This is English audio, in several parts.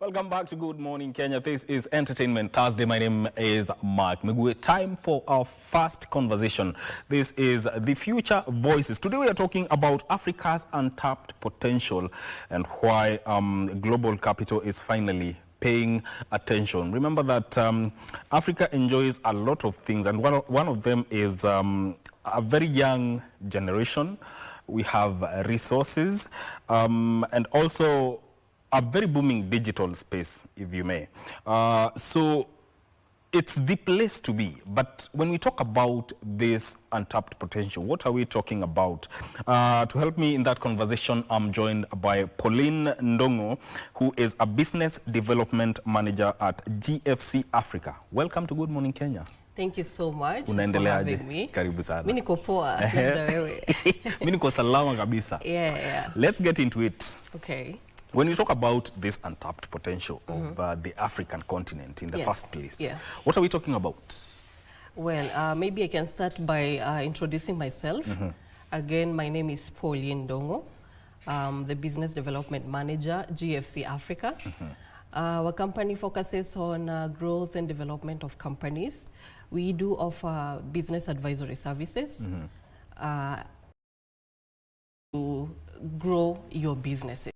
Welcome back to Good Morning Kenya. This is Entertainment Thursday. My name is Mark Migwe. Time for our first conversation. This is the Future Voices. Today we are talking about Africa's untapped potential and why global capital is finally paying attention. Remember that Africa enjoys a lot of things, and one of them is a very young generation. We have resources and also a very booming digital space, if you may. So it's the place to be. But when we talk about this untapped potential, what are we talking about? To help me in that conversation, I'm joined by Pauline Ndung'u, who is a business development manager at GFC Africa. Welcome to Good Morning Kenya. Thank you so much for Unaendeleaje? having me. Karibu sana. Mimi niko poa, labda wewe. Mimi niko salama kabisa. Yeah. Let's get into it. Okay. When you talk about this untapped potential of the African continent in the first place, what are we talking about? Well, maybe I can start by introducing myself. Again, my name is Pauline Ndung'u. I'm the Business Development Manager, GFC Africa. Our company focuses on growth and development of companies. We do offer business advisory services to grow your businesses.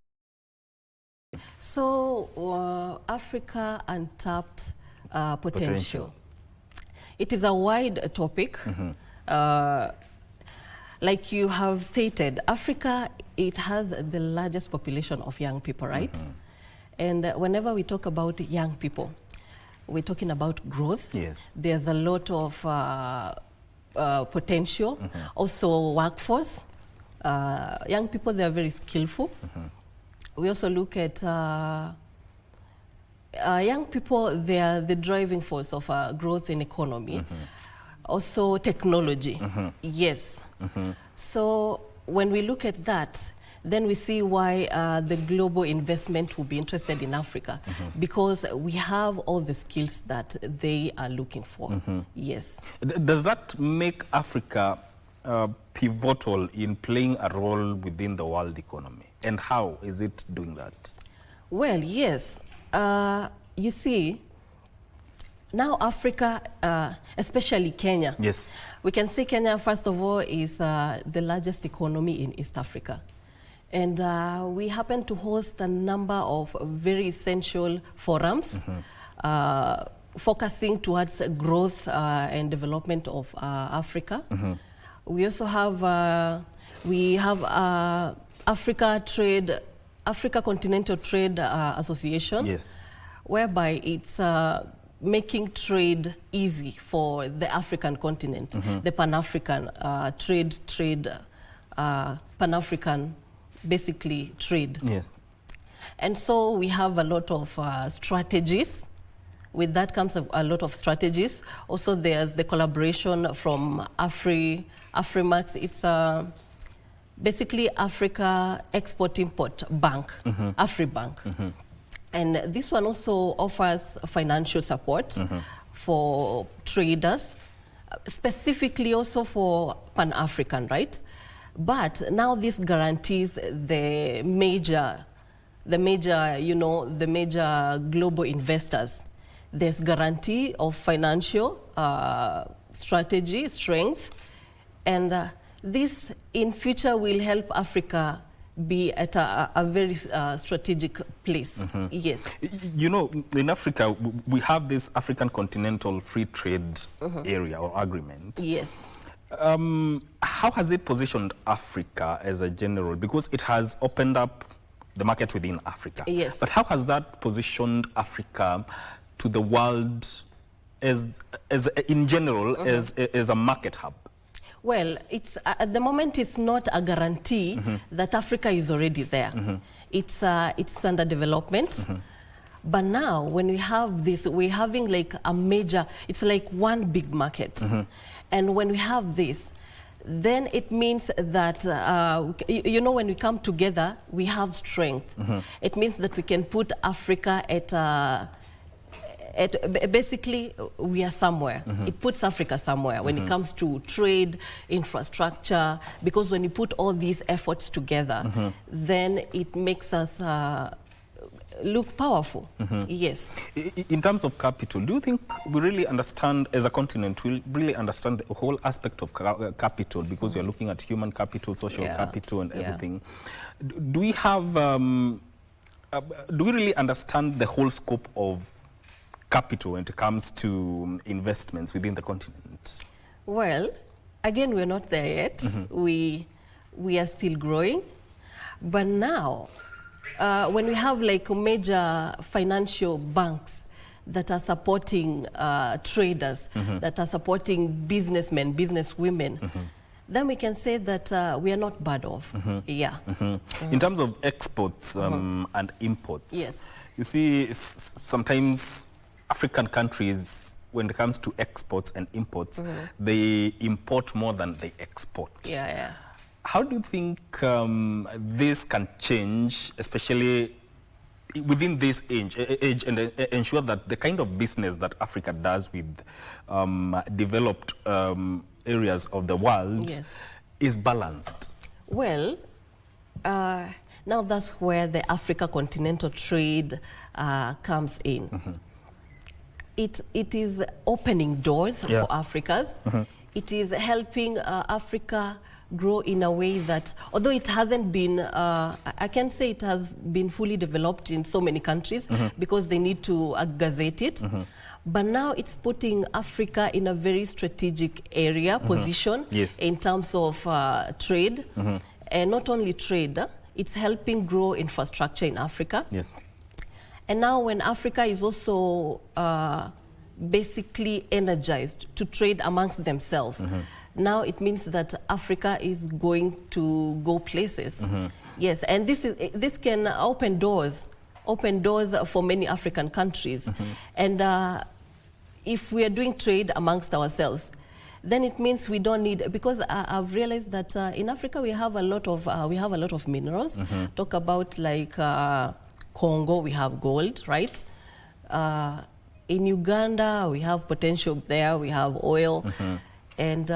So, Africa untapped potential. It is a wide topic. Like you have stated, Africa, it has the largest population of young people, right? And whenever we talk about young people, we're talking about growth. Yes. There's a lot of potential. Also, workforce. Young people, they are very skillful. We also look at young people, they are the driving force of growth in economy. Also technology, yes. So when we look at that, then we see why the global investment will be interested in Africa, because we have all the skills that they are looking for, yes. Does that make Africa pivotal in playing a role within the world economy? And how is it doing that? Well, yes. You see, now Africa, especially Kenya. Yes. We can say Kenya, first of all, is the largest economy in East Africa. And we happen to host a number of very essential forums focusing towards growth and development of Africa. We also have, Africa Continental Trade Association, yes, whereby it's making trade easy for the African continent, the Pan-African Pan-African, basically trade. Yes. And so we have a lot of strategies. With that comes a lot of strategies. Also, there's the collaboration from Afrimax. It's basically Africa Export-Import Bank, AfriBank. And this one also offers financial support for traders, specifically also for Pan-African, right? But now this guarantees the major global investors. There's guarantee of financial strategy, strength, and this in future will help Africa be at a very strategic place. Yes. You know, in Africa, we have this African Continental Free Trade Area or agreement. Yes. How has it positioned Africa as a general? Because it has opened up the market within Africa. Yes. But how has that positioned Africa to the world as in general, as a market hub? Well, it's at the moment it's not a guarantee that Africa is already there. It's under development. But now when we have this, we're having like a major, it's like one big market. And when we have this, then it means that, you know, when we come together, we have strength. It means that we can put Africa at basically, we are somewhere. It puts Africa somewhere when it comes to trade, infrastructure, because when you put all these efforts together, then it makes us look powerful. Yes. In terms of capital, do you think we really understand, as a continent, we really understand the whole aspect of capital, because you're looking at human capital, social capital, and everything? Do we have, do we really understand the whole scope of capital when it comes to investments within the continent? Well, again, we're not there yet. We are still growing. But now, when we have like major financial banks that are supporting traders, that are supporting businessmen, businesswomen, then we can say that we are not bad off. In terms of exports and imports, you see, sometimes African countries, when it comes to exports and imports, they import more than they export. How do you think this can change, especially within this age, and ensure that the kind of business that Africa does with developed areas of the world is balanced? Well, now that's where the Africa continental trade comes in. It is opening doors for Africans. It is helping Africa grow in a way that, although it hasn't been, I can say it has been fully developed in so many countries because they need to gazette it. But now it's putting Africa in a very strategic area, position in terms of trade. And not only trade, it's helping grow infrastructure in Africa. And now when Africa is also basically energized to trade amongst themselves, now it means that Africa is going to go places. Yes, and this can open doors for many African countries. And if we are doing trade amongst ourselves, then it means we don't need, because I've realized that in Africa we have a lot of minerals. Talk about like Congo, we have gold, right? In Uganda, we have potential there, we have oil. And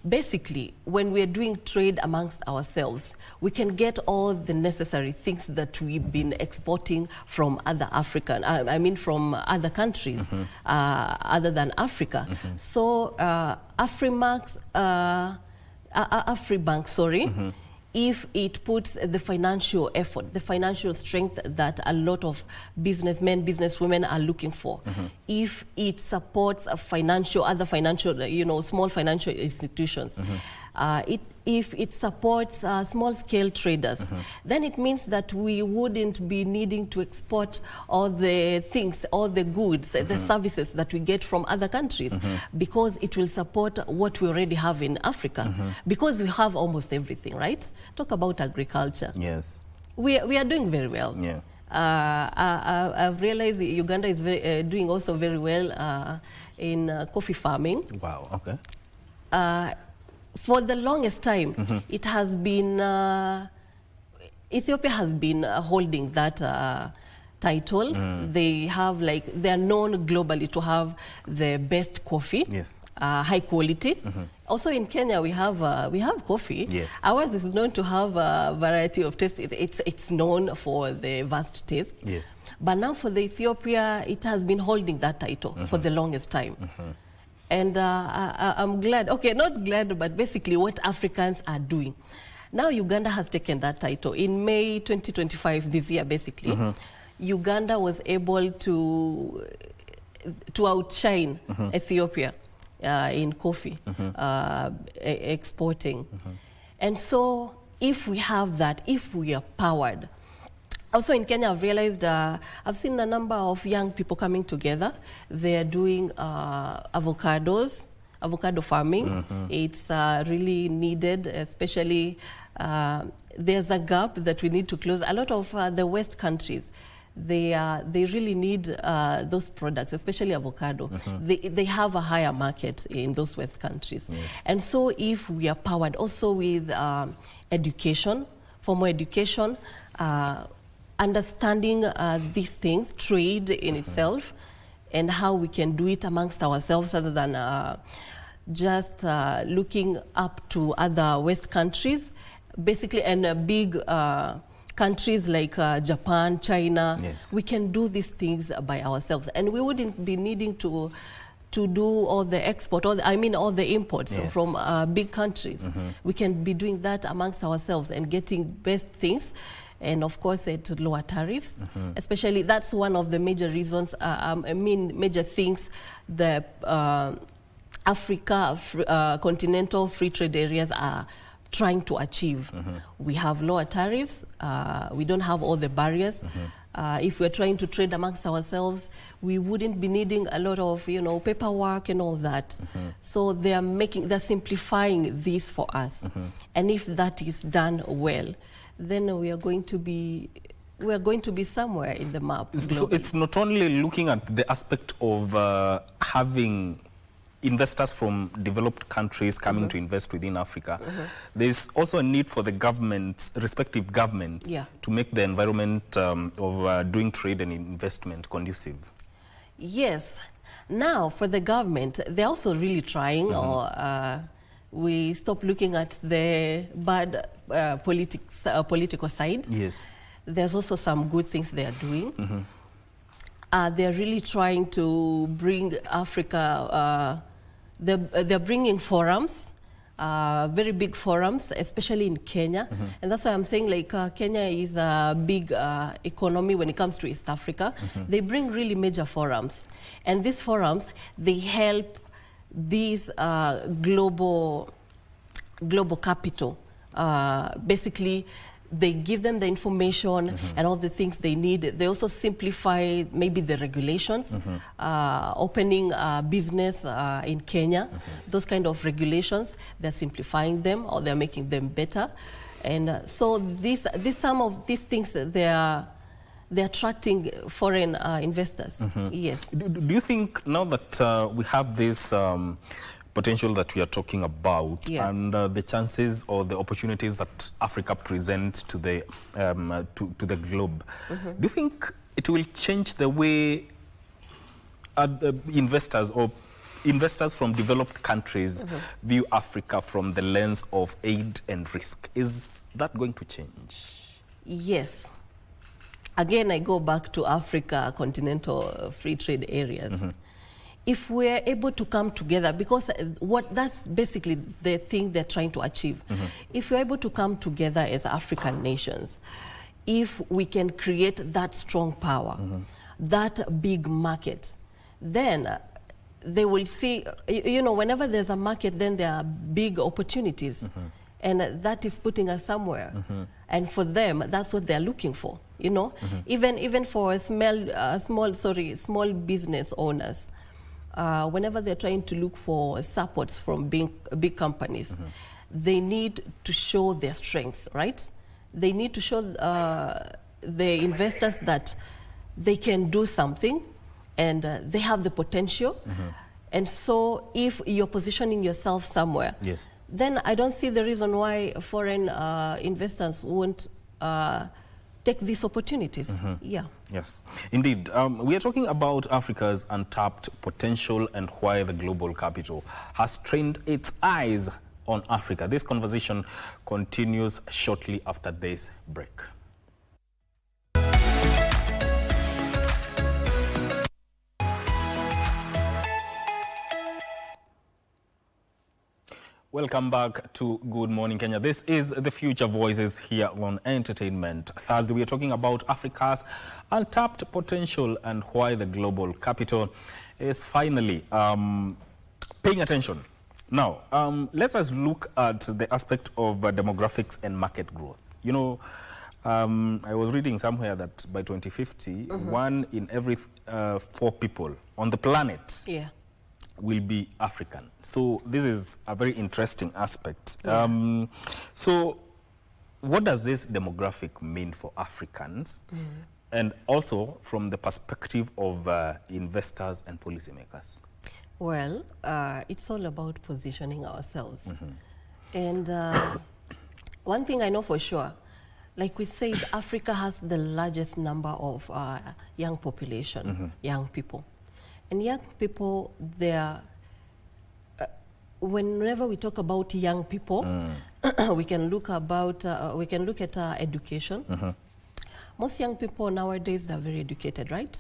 basically, when we're doing trade amongst ourselves, we can get all the necessary things that we've been exporting from other from other countries, other than Africa. So Afribank, if it puts the financial effort, the financial strength that a lot of businessmen, businesswomen are looking for, if it supports other financial, small financial institutions, if it supports small-scale traders, then it means that we wouldn't be needing to export all the things, all the goods, the services that we get from other countries, because it will support what we already have in Africa, because we have almost everything, right? Talk about agriculture. We are doing very well. I've realized Uganda is doing also very well in coffee farming. For the longest time, it has been, Ethiopia has been holding that title. They have they're known globally to have the best coffee, high quality. Also in Kenya, we have coffee. Ours is known to have a variety of taste. It's known for the vast taste. But now for the Ethiopia, it has been holding that title for the longest time. And I'm glad, not glad, but basically what Africans are doing. Now Uganda has taken that title. In May 2025, this year basically, Uganda was able to outshine Ethiopia in coffee exporting. And so if we have that, if we are powered, also in Kenya, I've realized, I've seen a number of young people coming together. They're doing avocado farming. It's really needed, especially there's a gap that we need to close. A lot of the West countries, they really need those products, especially avocado. They have a higher market in those West countries. And so if we are powered also with education, formal education, understanding these things, trade in itself, and how we can do it amongst ourselves rather than just looking up to other West countries, basically, and big countries like Japan, China, Yes. we can do these things by ourselves, and we wouldn't be needing to do all the export, all the imports Yes. from big countries. We can be doing that amongst ourselves and getting best things, and of course at lower tariffs. Especially, that's one of the major reasons, major things the Africa continental free trade areas are trying to achieve. We have lower tariffs, we don't have all the barriers. If we're trying to trade amongst ourselves, we wouldn't be needing a lot of, paperwork and all that. So they're simplifying this for us. And if that is done well, then we are going to be somewhere in the map. So it's not only looking at the aspect of having investors from developed countries coming to invest within Africa. There's also a need for the governments, respective governments, to make the environment of doing trade and investment conducive. Yes. Now, for the government, they're also really trying, we stop looking at the bad political side. Yes. There's also some good things they are doing. They're really trying to bring Africa, they're bringing forums, very big forums, especially in Kenya. And that's why I'm saying, like, Kenya is a big economy when it comes to East Africa. They bring really major forums. And these forums, they help these global capital. Basically, they give them the information and all the things they need. They also simplify maybe the regulations, opening business in Kenya, those kind of regulations, they're simplifying them or they're making them better. And so some of these things, they're attracting foreign investors. Yes. Do you think now that we have this potential that we are talking about, and the chances or the opportunities that Africa presents to the to the globe, do you think it will change the way investors or investors from developed countries view Africa from the lens of aid and risk? Is that going to change? Yes. Again, I go back to Africa continental free trade areas. If we're able to come together, because that's basically the thing they're trying to achieve. If we're able to come together as African nations, if we can create that strong power, that big market, then they will see, whenever there's a market, then there are big opportunities. And that is putting us somewhere. And for them, that's what they're looking for, Even for small business owners, whenever they're trying to look for supports from big companies, they need to show their strengths, right? They need to show the investors that they can do something and they have the potential. And so if you're positioning yourself somewhere, then I don't see the reason why foreign investors won't take these opportunities. Yes, indeed. We are talking about Africa's untapped potential and why the global capital has trained its eyes on Africa. This conversation continues shortly after this break. Welcome back to Good Morning Kenya. This is the Future Voices here on Entertainment Thursday. We are talking about Africa's untapped potential and why the global capital is finally paying attention. Now, let us look at the aspect of demographics and market growth. I was reading somewhere that by 2050, 1 in every 4 people on the planet will be African. So this is a very interesting aspect. So what does this demographic mean for Africans? And also from the perspective of investors and policymakers? Well, it's all about positioning ourselves. And one thing I know for sure, like we said, Africa has the largest number of young population, young people. And young people, whenever we talk about young people, we can look at education. most young people nowadays are very educated, right?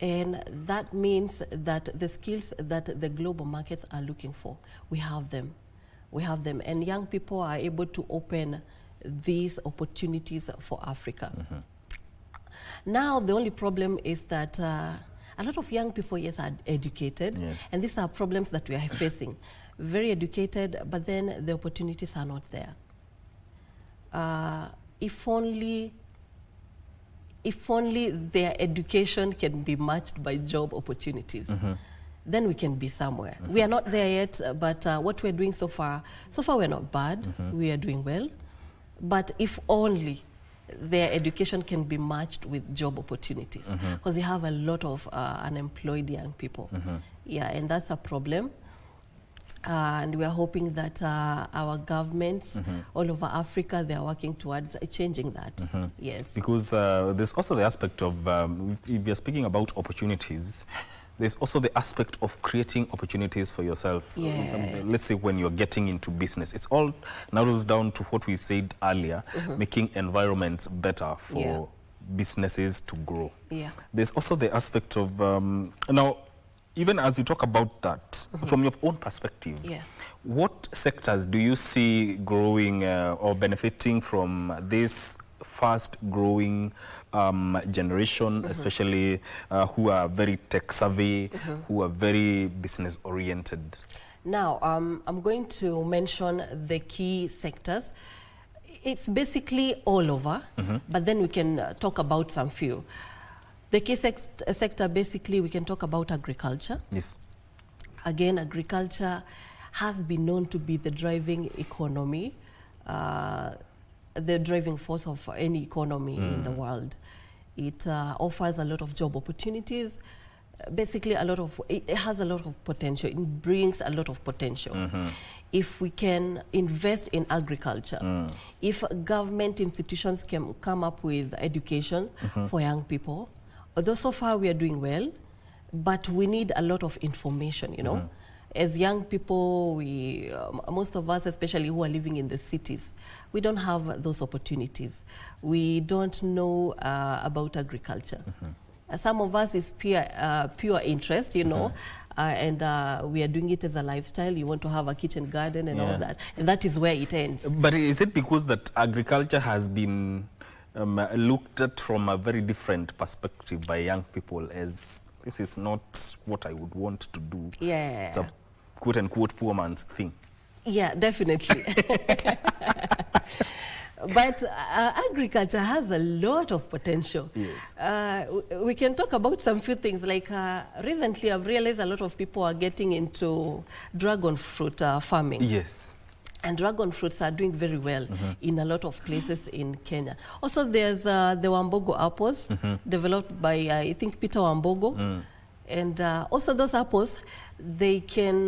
And that means that the skills that the global markets are looking for, we have them. We have them. And young people are able to open these opportunities for Africa. Now, the only problem is that a lot of young people, yes, are educated. Yes. And these are problems that we are facing. Very educated, but then the opportunities are not there. If only their education can be matched by job opportunities, then we can be somewhere. We are not there yet, but what we're doing so far we're not bad. We are doing well. But if only their education can be matched with job opportunities, because we have a lot of unemployed young people. Yeah, and that's a problem. And we are hoping that our governments all over Africa, they are working towards changing that. Yes. Because there's also the aspect of, if you're speaking about opportunities, there's also the aspect of creating opportunities for yourself. Yeah. Let's say when you're getting into business, it's all narrows down to what we said earlier, making environments better for businesses to grow. Yeah. There's also the aspect of, now, even as you talk about that, from your own perspective, what sectors do you see growing or benefiting from this fast-growing generation, especially who are very tech-savvy, who are very business-oriented? Now, I'm going to mention the key sectors. It's basically all over, but then we can talk about some few. The key sector, basically, we can talk about agriculture. Yes. Again, agriculture has been known to be the driving economy, the driving force of any economy in the world. It offers a lot of job opportunities. Basically, it has a lot of potential. It brings a lot of potential. If we can invest in agriculture, if government institutions can come up with education for young people, although so far we are doing well, but we need a lot of information, you know. As young people, most of us, especially who are living in the cities, we don't have those opportunities. We don't know about agriculture. Some of us is pure interest, you know, and we are doing it as a lifestyle. You want to have a kitchen garden and all that, and that is where it ends. But is it because that agriculture has been looked at from a very different perspective by young people, as this is not what I would want to do? Yeah. It's a quote-unquote poor man's thing. Yeah, definitely. But agriculture has a lot of potential. Yes. We can talk about some few things. Like recently, I've realized a lot of people are getting into dragon fruit farming. Yes. And dragon fruits are doing very well in a lot of places in Kenya. Also, there's the Wambogo apples developed by, I think, Peter Wambogo. And also those apples, they can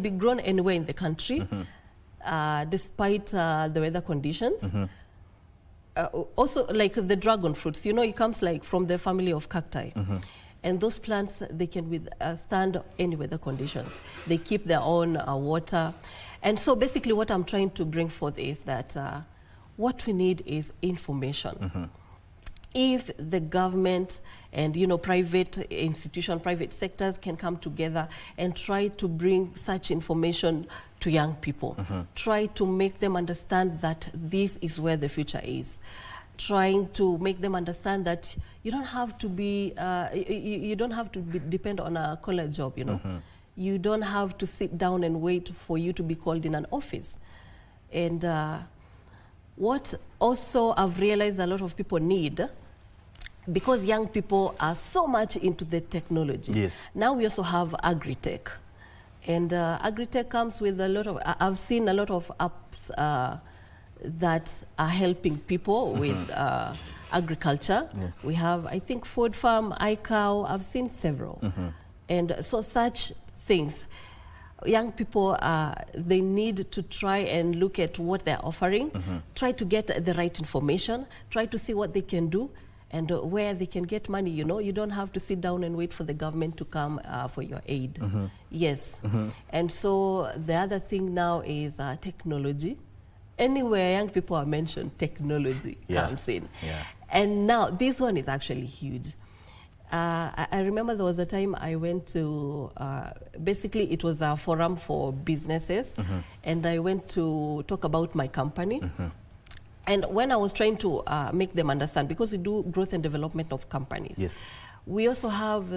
be grown anywhere in the country, despite the weather conditions. Also, like the dragon fruits, you know, it comes like from the family of cacti. And those plants, they can withstand any weather conditions. They keep their own water. And so basically what I'm trying to bring forth is that what we need is information. If the government and, you know, private institutions, private sectors can come together and try to bring such information to young people, try to make them understand that this is where the future is. Trying to make them understand that you don't have to be, you don't have to depend on a college job, you know. You don't have to sit down and wait for you to be called in an office. And what also I've realized a lot of people need, because young people are so much into the technology. Yes. Now we also have agri-tech. And agri-tech comes with a lot of, I've seen a lot of apps that are helping people with agriculture. Yes. We have, I think, Food Farm, iCow, I've seen several. And so such things, young people, they need to try and look at what they're offering, try to get the right information, try to see what they can do, and where they can get money, you know. You don't have to sit down and wait for the government to come for your aid. Yes. And so the other thing now is technology. anywhere young people are mentioned, technology comes in. Yeah. And now this one is actually huge. I remember there was a time I went to, basically it was a forum for businesses, and I went to talk about my company. And when I was trying to make them understand, because we do growth and development of companies, Yes. we also have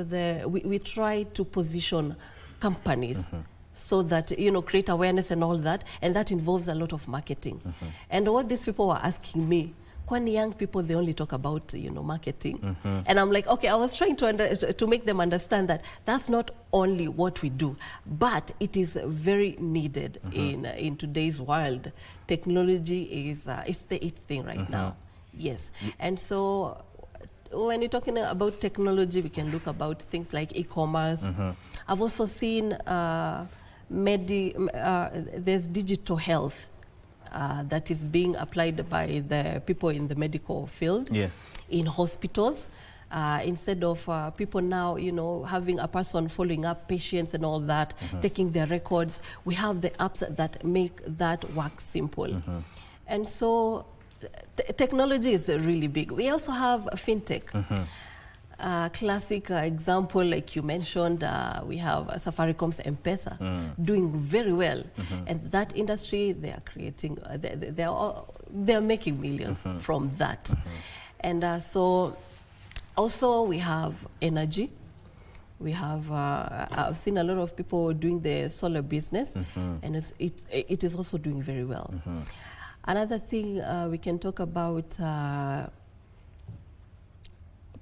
we try to position companies so that, create awareness and all that, and that involves a lot of marketing. And what these people were asking me, kwani young people, they only talk about, marketing. And I'm like, okay, I was trying to make them understand that that's not only what we do, but it is very needed in today's world. Technology is the it thing right now. Yes. And so when you're talking about technology, we can look about things like e-commerce. I've also seen there's digital health that is being applied by the people in the medical field, in hospitals. Instead of people now, having a person following up patients and all that, taking their records, we have the apps that make that work simple. And so technology is really big. We also have fintech. Classic example, like you mentioned, we have Safaricom's M-Pesa doing very well, and that industry, they are creating, they are making millions from that. And so also we have energy. We have, I've seen a lot of people doing the solar business, and it is also doing very well. Another thing we can talk about,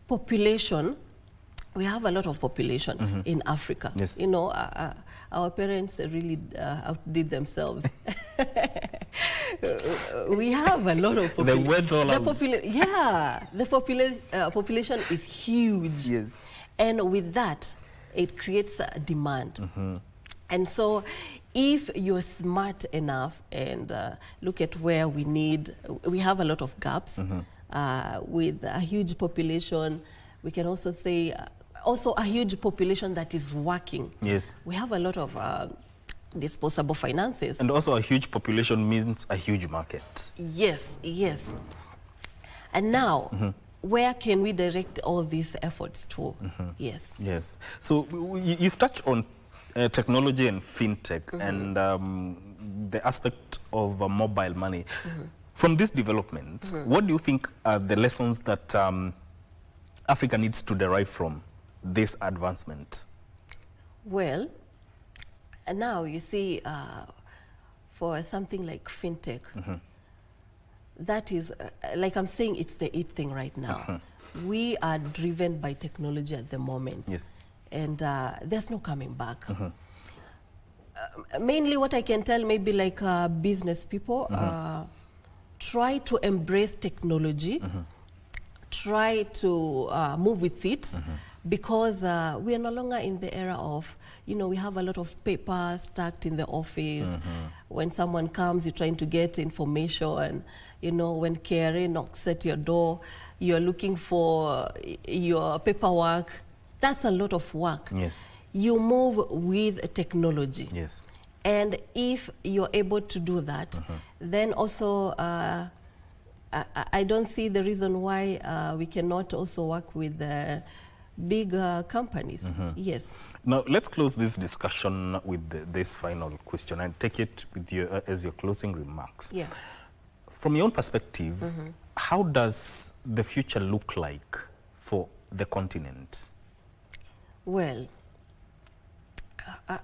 population. We have a lot of population in Africa. Yes. Our parents really outdid themselves. We have a lot of population. They went all out. The population is huge. Yes. And with that, it creates a demand. And so if you're smart enough and look at where we have a lot of gaps with a huge population. We can also say also a huge population that is working. Yes. We have a lot of disposable finances. And also a huge population means a huge market. Yes, yes. And now, where can we direct all these efforts to? Yes. Yes. So you've touched on technology and fintech and the aspect of mobile money. From this development, what do you think are the lessons that Africa needs to derive from this advancement? Well, now you see, for something like fintech, that is, like I'm saying, it's the it thing right now. We are driven by technology at the moment. Yes. And there's no coming back. Mainly what I can tell, maybe like business people, try to embrace technology, try to move with it, because we are no longer in the era of, we have a lot of paper stacked in the office. When someone comes, you're trying to get information. When KRA knocks at your door, you're looking for your paperwork. That's a lot of work. Yes. You move with technology. Yes. And if you're able to do that, then also I don't see the reason why we cannot also work with big companies. Yes. Now, let's close this discussion with this final question and take it with you as your closing remarks. Yeah. From your own perspective, how does the future look like for the continent? Well,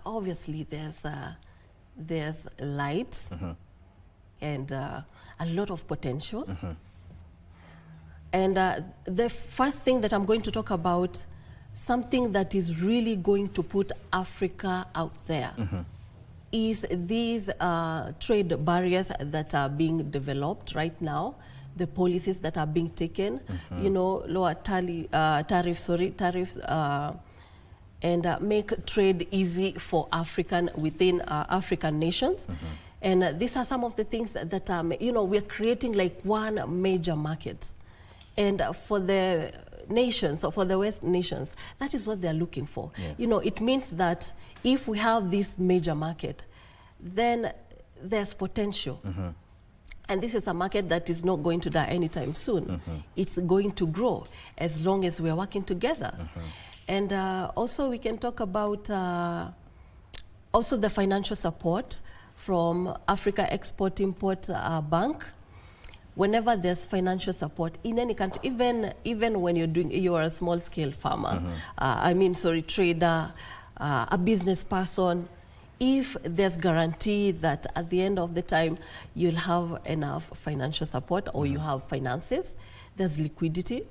obviously there's light and a lot of potential. And the first thing that I'm going to talk about, something that is really going to put Africa out there, is these trade barriers that are being developed right now, the policies that are being taken, lower tariffs, and make trade easy for within African nations. And these are some of the things that, we're creating like one major market. And for the nations, or for the West nations, that is what they're looking for. Yes. It means that if we have this major market, then there's potential. And this is a market that is not going to die anytime soon. It's going to grow as long as we're working together. And also we can talk about also the financial support from Africa Export-Import Bank. Whenever there's financial support in any country, even when you're a small-scale farmer, trader, a business person, if there's guarantee that at the end of the time you'll have enough financial support or you have finances, there's liquidity,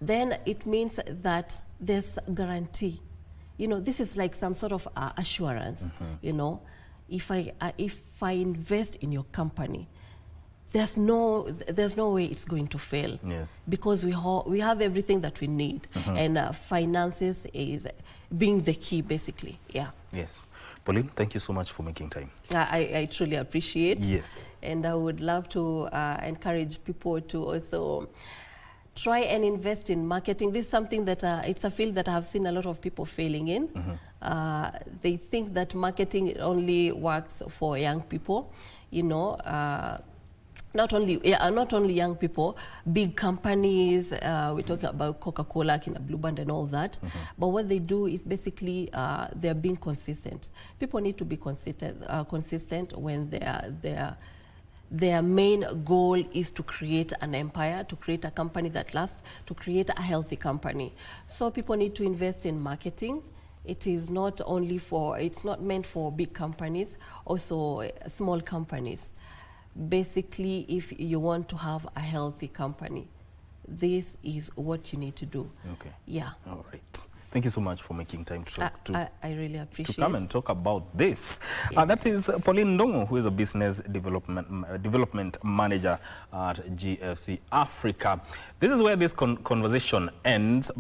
then it means that there's guarantee. You know, this is like some sort of assurance. You know, if I invest in your company, there's no way it's going to fail. Yes. Because we have everything that we need, and finances is being the key, basically. Yeah. Yes. Pauline, thank you so much for making time. I truly appreciate. Yes. And I would love to encourage people to also try and invest in marketing. This is something that it's a field that I have seen a lot of people failing in. They think that marketing only works for young people. You know, not only young people, big companies. We talk about Coca-Cola, Blue Band, and all that. But what they do is basically they're being consistent. People need to be consistent when their main goal is to create an empire, to create a company that lasts, to create a healthy company. So people need to invest in marketing. It is not only it's not meant for big companies, also small companies. Basically, if you want to have a healthy company, this is what you need to do. Okay. Yeah. All right. Thank you so much for making time to I really appreciate to come and talk about this. Yeah. That is Pauline Ndung'u, who is a business development manager at GFC Africa. This is where this conversation ends.